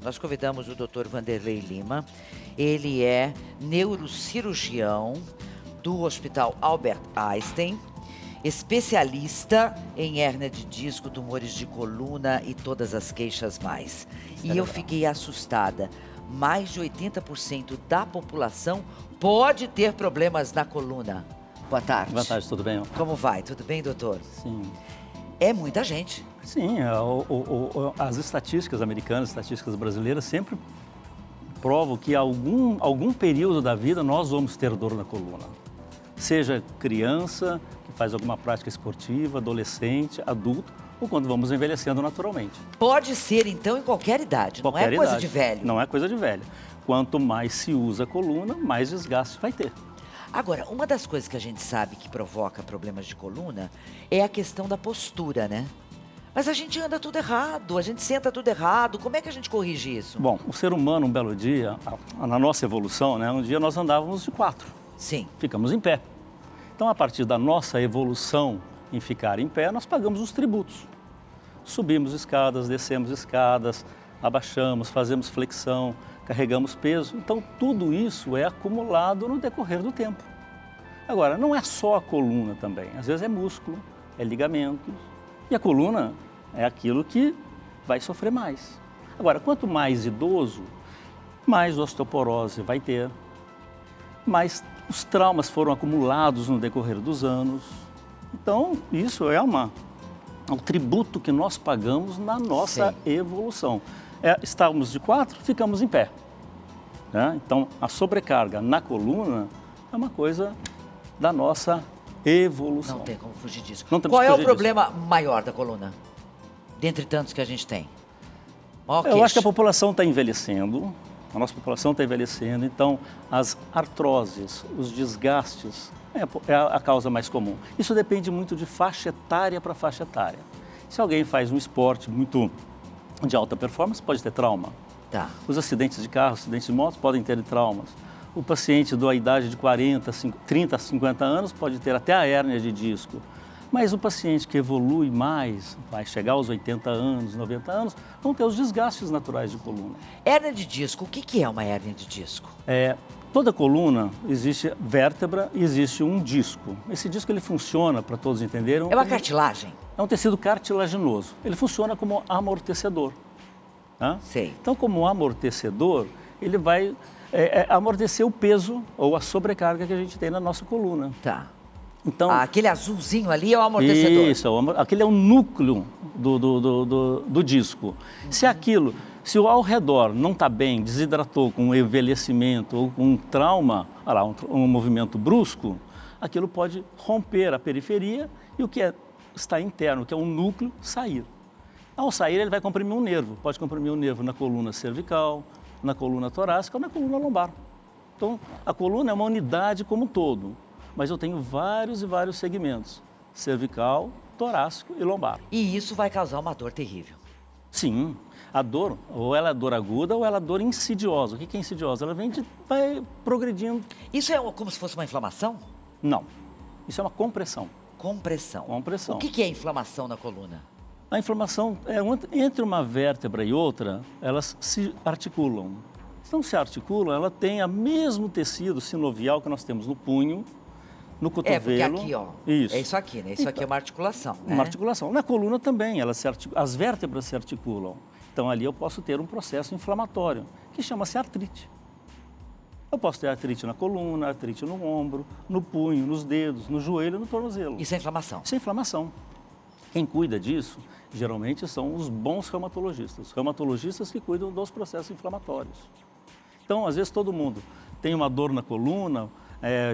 nós convidamos o Dr. Vanderlei Lima. Ele é neurocirurgião do Hospital Albert Einstein, especialista em hérnia de disco, tumores de coluna e todas as queixas mais. E eu fiquei assustada. Mais de 80% da população pode ter problemas na coluna. Boa tarde. Boa tarde, tudo bem? Como vai? Tudo bem, doutor? Sim. É muita gente. Sim, as estatísticas americanas, estatísticas brasileiras sempre provam que algum período da vida nós vamos ter dor na coluna. Seja criança, que faz alguma prática esportiva, adolescente, adulto, ou quando vamos envelhecendo naturalmente. Pode ser, então, em qualquer idade, não é coisa de velho. Não é coisa de velho. Quanto mais se usa a coluna, mais desgaste vai ter. Agora, uma das coisas que a gente sabe que provoca problemas de coluna é a questão da postura, né? Mas a gente anda tudo errado, a gente senta tudo errado, como é que a gente corrige isso? Bom, o ser humano, um belo dia, na nossa evolução, né, um dia nós andávamos de 4. Sim. Ficamos em pé. Então, a partir da nossa evolução em ficar em pé, nós pagamos os tributos. Subimos escadas, descemos escadas, abaixamos, fazemos flexão, carregamos peso. Então, tudo isso é acumulado no decorrer do tempo. Agora, não é só a coluna também. Às vezes é músculo, é ligamentos. E a coluna é aquilo que vai sofrer mais. Agora, quanto mais idoso, mais osteoporose vai ter, mais os traumas foram acumulados no decorrer dos anos. Então, isso é um tributo que nós pagamos na nossa evolução. Estávamos de 4, ficamos em pé. Né? Então, a sobrecarga na coluna é uma coisa da nossa evolução. Não tem como fugir disso. Qual é o problema maior da coluna? Dentre tantos que a gente tem. Eu acho que a população está envelhecendo, a nossa população está envelhecendo, então as artroses, os desgastes, é a causa mais comum. Isso depende muito de faixa etária para faixa etária. Se alguém faz um esporte muito de alta performance, pode ter trauma. Tá. Os acidentes de carro, acidentes de moto podem ter traumas. O paciente da idade de 30 a 50 anos pode ter até a hérnia de disco. Mas o paciente que evolui mais, vai chegar aos 80 anos, 90 anos, vão ter os desgastes naturais de coluna. Hérnia de disco, o que é uma hérnia de disco? Toda coluna existe vértebra e existe um disco. Esse disco ele funciona, para todos entenderem... É uma cartilagem? É um tecido cartilaginoso. Ele funciona como amortecedor. Tá? Sei. Então, como amortecedor, ele vai amortecer o peso ou a sobrecarga que a gente tem na nossa coluna. Tá. Então, aquele azulzinho ali é o amortecedor? Isso, aquele é o núcleo do disco. Se ao redor não está bem, desidratou com um envelhecimento ou com um trauma, um movimento brusco, aquilo pode romper a periferia e o que está interno, que é um núcleo, sair. Ao sair, ele vai comprimir um nervo. Pode comprimir um nervo na coluna cervical, na coluna torácica ou na coluna lombar. Então, a coluna é uma unidade como um todo, mas eu tenho vários e vários segmentos, cervical, torácico e lombar. E isso vai causar uma dor terrível? Sim. A dor, ou ela é dor aguda ou ela é dor insidiosa. O que é insidiosa? Ela vai progredindo. Isso é como se fosse uma inflamação? Não. Isso é uma compressão. Compressão. Compressão. O que é inflamação na coluna? A inflamação é entre uma vértebra e outra, elas se articulam. Se não se articulam, ela tem o mesmo tecido sinovial que nós temos no punho, no cotovelo. Porque aqui, ó, isso. É isso aqui, né? Isso aqui é uma articulação, né? Uma articulação. Na coluna também, as vértebras se articulam. Então, ali eu posso ter um processo inflamatório, que chama-se artrite. Eu posso ter artrite na coluna, artrite no ombro, no punho, nos dedos, no joelho e no tornozelo. Isso é inflamação? Isso é inflamação. Quem cuida disso, geralmente, são os bons reumatologistas. Reumatologistas que cuidam dos processos inflamatórios. Então, às vezes, todo mundo tem uma dor na coluna,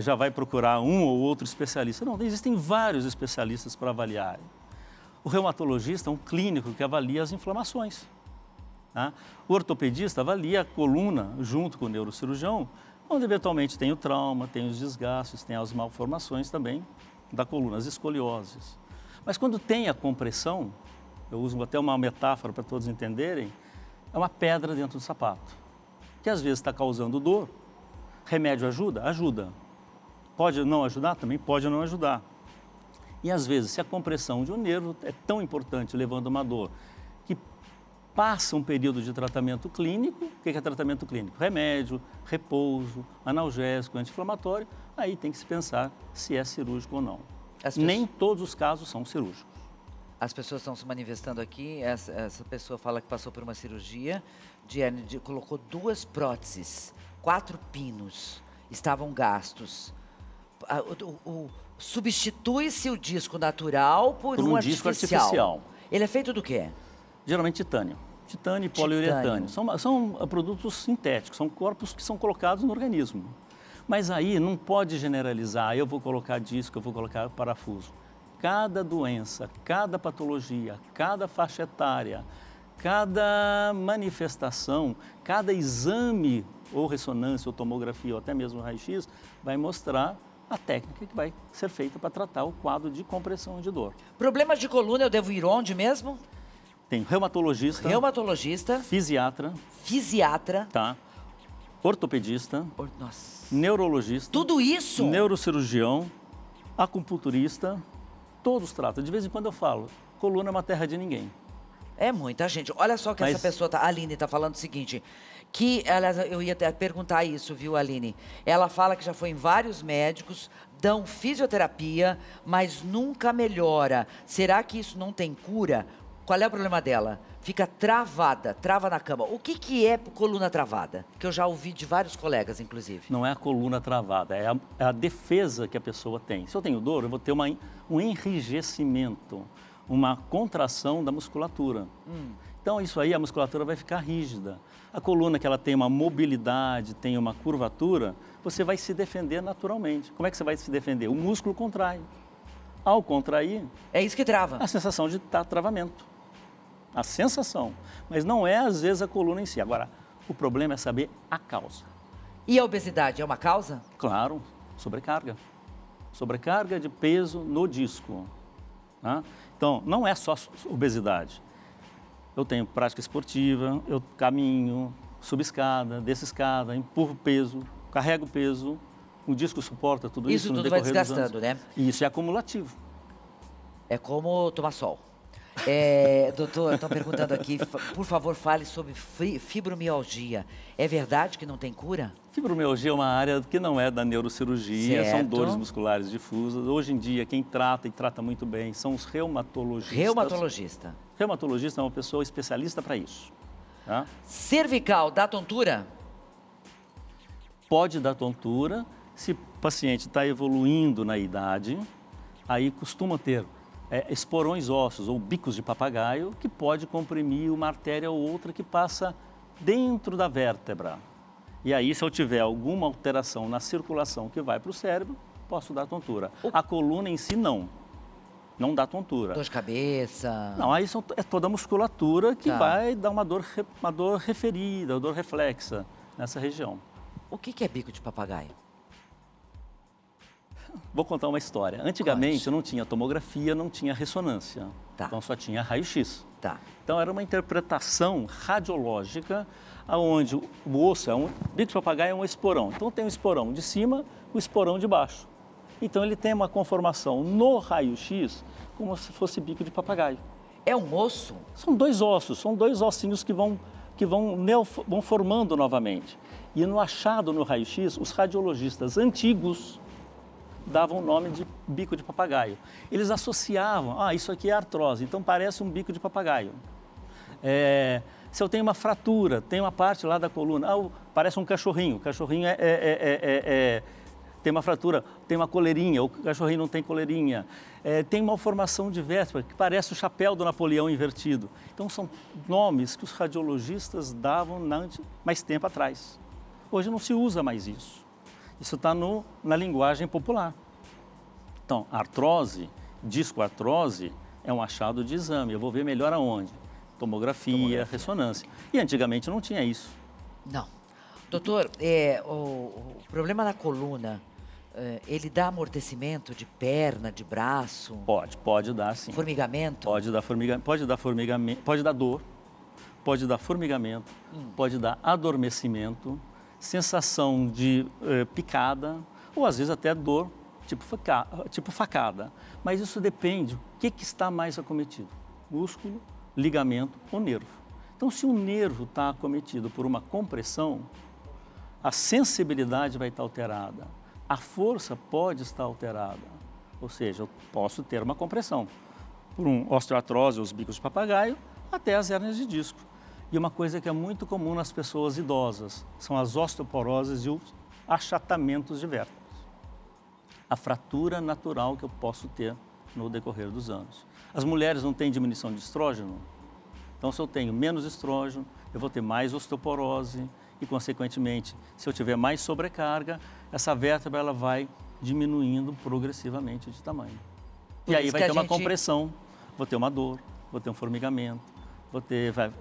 já vai procurar um ou outro especialista. Não, existem vários especialistas para avaliar. O reumatologista é um clínico que avalia as inflamações. Tá? O ortopedista avalia a coluna junto com o neurocirurgião, onde eventualmente tem o trauma, tem os desgastes, tem as malformações também da coluna, as escolioses. Mas quando tem a compressão, eu uso até uma metáfora para todos entenderem, é uma pedra dentro do sapato, que às vezes está causando dor. Remédio ajuda? Ajuda. Pode não ajudar? Também pode não ajudar. E às vezes, se a compressão de um nervo é tão importante, levando uma dor, que passa um período de tratamento clínico. O que é tratamento clínico? Remédio, repouso, analgésico, anti-inflamatório. Aí tem que se pensar se é cirúrgico ou não. Nem todos os casos são cirúrgicos. As pessoas estão se manifestando aqui. Essa pessoa fala que passou por uma cirurgia, colocou 2 próteses, 4 pinos, estavam gastos. Substitui-se o disco natural por um disco artificial. Ele é feito do quê? Geralmente titânio. Titânio e poliuretânio. São produtos sintéticos, são corpos que são colocados no organismo. Mas aí não pode generalizar, eu vou colocar disco, eu vou colocar parafuso. Cada doença, cada patologia, cada faixa etária, cada manifestação, cada exame, ou ressonância, ou tomografia, ou até mesmo raio-x, vai mostrar a técnica que vai ser feita para tratar o quadro de compressão de dor. Problemas de coluna, eu devo ir onde mesmo? Tem reumatologista, fisiatra, tá? Ortopedista, neurologista, tudo isso? Neurocirurgião, acupunturista, todos tratam. De vez em quando eu falo, coluna é uma terra de ninguém. É muita gente. Olha só que essa pessoa, a Aline, está falando o seguinte, que eu ia até perguntar isso, viu, Aline? Ela fala que já foi em vários médicos, dão fisioterapia, mas nunca melhora. Será que isso não tem cura? Qual é o problema dela? Fica trava na cama. O que é coluna travada? Que eu já ouvi de vários colegas, inclusive. Não é a coluna travada, é a defesa que a pessoa tem. Se eu tenho dor, eu vou ter um enrijecimento, uma contração da musculatura. Então, isso aí, a musculatura vai ficar rígida. A coluna, que ela tem uma mobilidade, tem uma curvatura, você vai se defender naturalmente. Como é que você vai se defender? O músculo contrai. Ao contrair... É isso que trava. A sensação de travamento. A sensação. Mas não é, às vezes, a coluna em si. Agora, o problema é saber a causa. E a obesidade é uma causa? Claro, sobrecarga. Sobrecarga de peso no disco. Tá? Então, não é só obesidade. Eu tenho prática esportiva, eu caminho, subo escada, desço escada, empurro peso, carrego peso, o disco suporta tudo isso. Isso tudo vai desgastando, né? E isso é acumulativo. É como tomar sol. Doutor, estão perguntando aqui, por favor, fale sobre fibromialgia. É verdade que não tem cura? Fibromialgia é uma área que não é da neurocirurgia, certo. São dores musculares difusas. Hoje em dia, quem trata e trata muito bem são os reumatologistas. Reumatologista é uma pessoa especialista para isso. Tá? Cervical, dá tontura? Pode dar tontura. Se o paciente está evoluindo na idade, aí costuma ter esporões ósseos ou bicos de papagaio, que pode comprimir uma artéria ou outra que passa dentro da vértebra. E aí, se eu tiver alguma alteração na circulação que vai para o cérebro, posso dar tontura. A coluna em si, não dá tontura. Dor de cabeça? Não, aí é toda a musculatura que vai dar uma dor referida, uma dor reflexa nessa região. O que é bico de papagaio? Vou contar uma história. Antigamente não tinha tomografia, não tinha ressonância. Então só tinha raio-x. Então era uma interpretação radiológica, onde o osso bico de papagaio é um esporão. Então tem um esporão de cima, o esporão de baixo. Então ele tem uma conformação no raio-x como se fosse bico de papagaio. É um osso? São 2 ossos, são 2 ossinhos que vão formando novamente. E no achado no raio-x, os radiologistas antigos davam o nome de bico de papagaio. Eles associavam, isso aqui é artrose, então parece um bico de papagaio. Se eu tenho uma fratura, tem uma parte lá da coluna, parece um cachorrinho. O cachorrinho tem uma fratura, tem uma coleirinha, o cachorrinho não tem coleirinha. Tem malformação de vértebra, que parece o chapéu do Napoleão invertido. Então são nomes que os radiologistas davam mais tempo atrás. Hoje não se usa mais isso. Isso está na linguagem popular. Então, artrose, discoartrose, é um achado de exame. Eu vou ver melhor aonde? Tomografia, ressonância. E antigamente não tinha isso. Não. Doutor, o problema na coluna, ele dá amortecimento de perna, de braço? Pode dar, sim. Formigamento? Pode dar formigamento, pode dar dor, pode dar formigamento, pode dar adormecimento, sensação de picada, ou às vezes até dor, tipo facada. Mas isso depende, o que está mais acometido? Músculo, ligamento ou nervo. Então, se o nervo está acometido por uma compressão, a sensibilidade vai estar alterada, a força pode estar alterada, ou seja, eu posso ter uma compressão, por osteoartrose, os bicos de papagaio, até as hérnias de disco. E uma coisa que é muito comum nas pessoas idosas, são as osteoporoses e os achatamentos de vértebras. A fratura natural que eu posso ter no decorrer dos anos. As mulheres não têm diminuição de estrógeno? Então, se eu tenho menos estrógeno, eu vou ter mais osteoporose e, consequentemente, se eu tiver mais sobrecarga, essa vértebra ela vai diminuindo progressivamente de tamanho. E aí vai ter uma compressão, vou ter uma dor, vou ter um formigamento,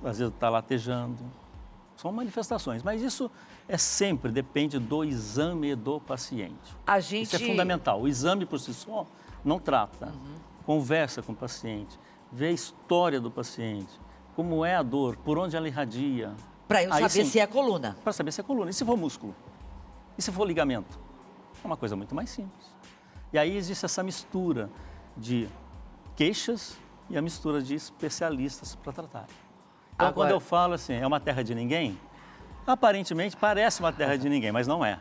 às vezes está latejando. São manifestações, mas isso depende do exame do paciente. Isso é fundamental. O exame por si só não trata. Conversa com o paciente, vê a história do paciente, como é a dor, por onde ela irradia. Para eu saber se é coluna. Para saber se é coluna. E se for músculo? E se for ligamento? É uma coisa muito mais simples. E aí existe essa mistura de queixas e a mistura de especialistas para tratar. Então, agora, quando eu falo assim, é uma terra de ninguém, aparentemente parece uma terra de ninguém, mas não é.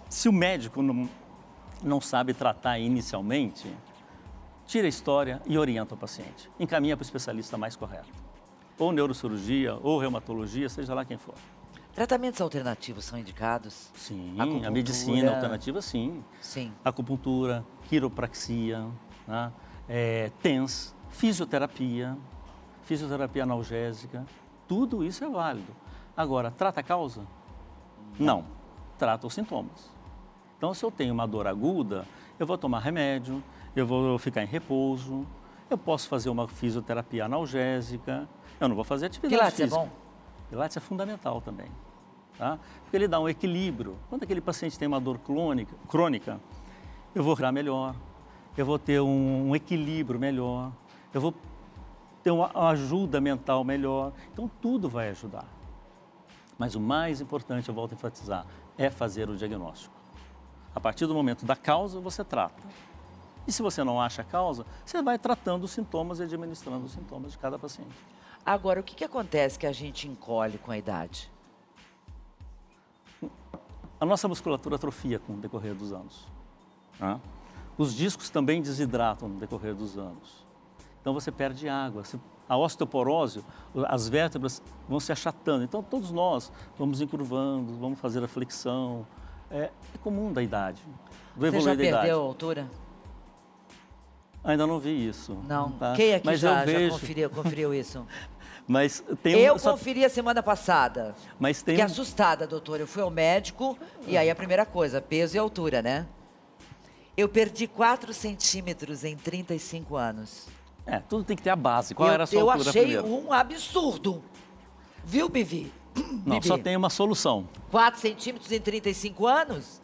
Se o médico não sabe tratar inicialmente, tira a história e orienta o paciente. Encaminha para o especialista mais correto. Ou neurocirurgia, ou reumatologia, seja lá quem for. Tratamentos alternativos são indicados? Sim, a medicina alternativa, sim. Acupuntura, quiropraxia, né? TENS, fisioterapia analgésica, tudo isso é válido. Agora, trata a causa? Não, trata os sintomas. Então, se eu tenho uma dor aguda, eu vou tomar remédio, eu vou ficar em repouso, eu posso fazer uma fisioterapia analgésica, eu não vou fazer atividade física. Pilates é bom? Pilates é fundamental também, tá? Porque ele dá um equilíbrio. Quando aquele paciente tem uma dor crônica, eu vou respirar melhor, eu vou ter um equilíbrio melhor, eu vou ter uma ajuda mental melhor. Então, tudo vai ajudar. Mas o mais importante, eu volto a enfatizar, é fazer o diagnóstico. A partir do momento da causa, você trata. E se você não acha a causa, você vai tratando os sintomas e administrando os sintomas de cada paciente. Agora, o que acontece que a gente encolhe com a idade? A nossa musculatura atrofia com o decorrer dos anos. Né? Os discos também desidratam no decorrer dos anos. Então você perde água. A osteoporose, as vértebras vão se achatando. Então todos nós vamos encurvando, vamos fazer a flexão. É comum da idade, do evoluir da idade. Você já perdeu a altura? Ainda não vi isso. Não. Tá? Quem aqui mas já vejo... conferiu isso? Mas conferi a semana passada. Mas tem Fiquei assustada, doutor. Eu fui ao médico e aí a primeira coisa, peso e altura, né? Eu perdi 4 centímetros em 35 anos. Tudo tem que ter a base. Qual era a sua altura primeiro? Eu achei um absurdo. Viu, Bibi? Não, Bibi, só tem uma solução. 4 centímetros em 35 anos?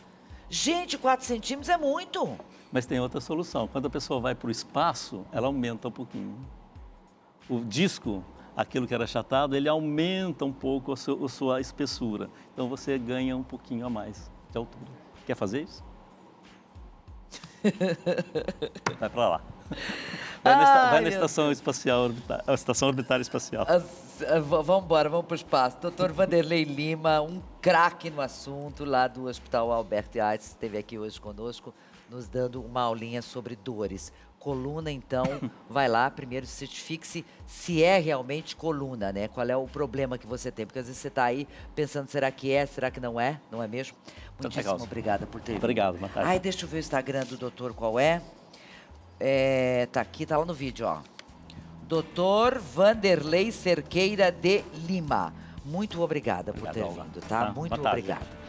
Gente, 4 centímetros é muito. Mas tem outra solução. Quando a pessoa vai para o espaço, ela aumenta um pouquinho. O disco, aquilo que era achatado, ele aumenta um pouco a sua espessura. Então você ganha um pouquinho a mais de altura. Quer fazer isso? Vai para lá. Vai na estação espacial orbital, a estação orbital espacial. Vamos embora, vamos para o espaço. Dr. Vanderlei Lima, um craque no assunto, lá do Hospital Albert Einstein, esteve aqui hoje conosco, nos dando uma aulinha sobre dores. Coluna, então, vai lá, primeiro certifique-se se é realmente coluna, né? Qual é o problema que você tem? Porque às vezes você está aí pensando, será que é, será que não é? Não é mesmo? Muitíssimo obrigada por ter vindo. Obrigado, Natália. Ai, deixa eu ver o Instagram do doutor, qual é? Tá aqui, tá lá no vídeo, ó. Dr. Vanderlei Cerqueira de Lima. Muito obrigada por ter vindo, tá? Muito obrigada.